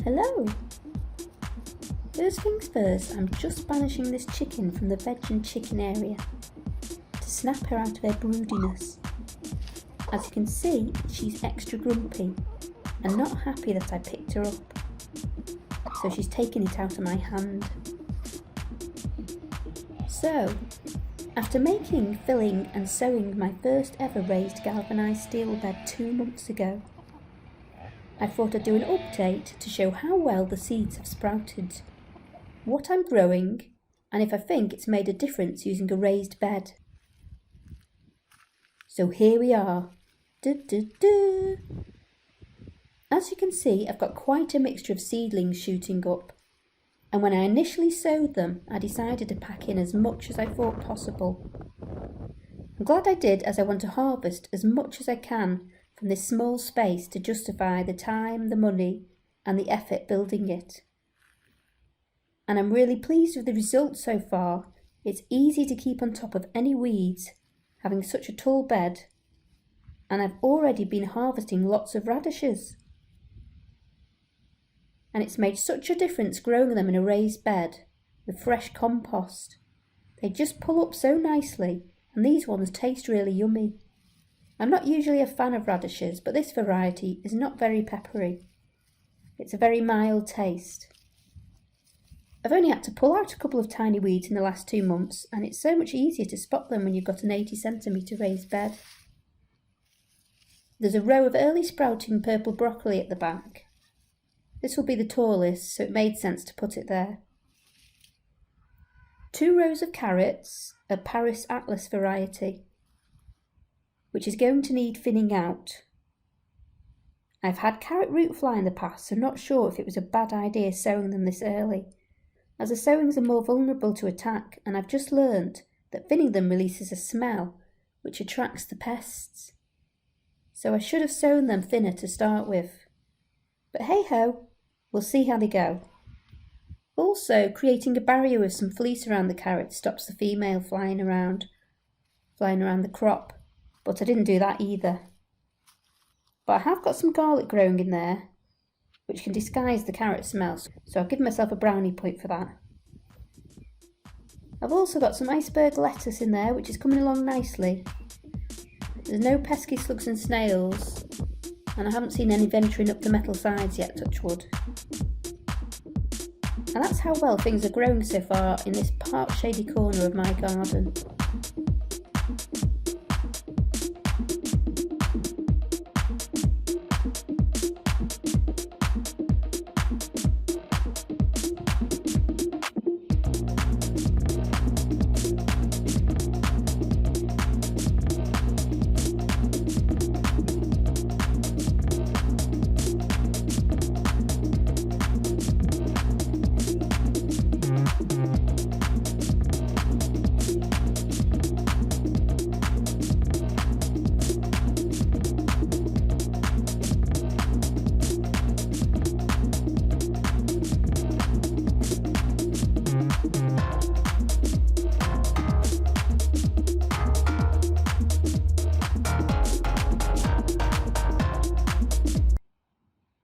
Hello! First things first, I'm just banishing this chicken from the veg and chicken area to snap her out of her broodiness. As you can see, she's extra grumpy and not happy that I picked her up, so she's taken it out of my hand. So, after making, filling and sowing my first ever raised galvanised steel bed 2 months ago, I thought I'd do an update to show how well the seeds have sprouted, what I'm growing, and if I think it's made a difference using a raised bed. So here we are. As you can see, I've got quite a mixture of seedlings shooting up, and when I initially sowed them, I decided to pack in as much as I thought possible. I'm glad I did, as I want to harvest as much as I can from this small space to justify the time, the money and the effort building it. And I'm really pleased with the results so far. It's easy to keep on top of any weeds, having such a tall bed, and I've already been harvesting lots of radishes. And it's made such a difference growing them in a raised bed with fresh compost. They just pull up so nicely, and these ones taste really yummy. I'm not usually a fan of radishes, but this variety is not very peppery. It's a very mild taste. I've only had to pull out a couple of tiny weeds in the last 2 months, and it's so much easier to spot them when you've got an 80cm raised bed. There's a row of early sprouting purple broccoli at the back. This will be the tallest, so it made sense to put it there. 2 rows of carrots, a Paris Atlas variety, which is going to need thinning out. I've had carrot root fly in the past, so not sure if it was a bad idea sowing them this early, as the sowings are more vulnerable to attack, and I've just learnt that thinning them releases a smell which attracts the pests. So I should have sown them thinner to start with. But hey ho, we'll see how they go. Also, creating a barrier with some fleece around the carrots stops the female flying around the crop, but I didn't do that either. But I have got some garlic growing in there, which can disguise the carrot smell, so I've given myself a brownie point for that. I've also got some iceberg lettuce in there, which is coming along nicely. There's no pesky slugs and snails, and I haven't seen any venturing up the metal sides yet, touch wood. And that's how well things are growing so far in this part shady corner of my garden.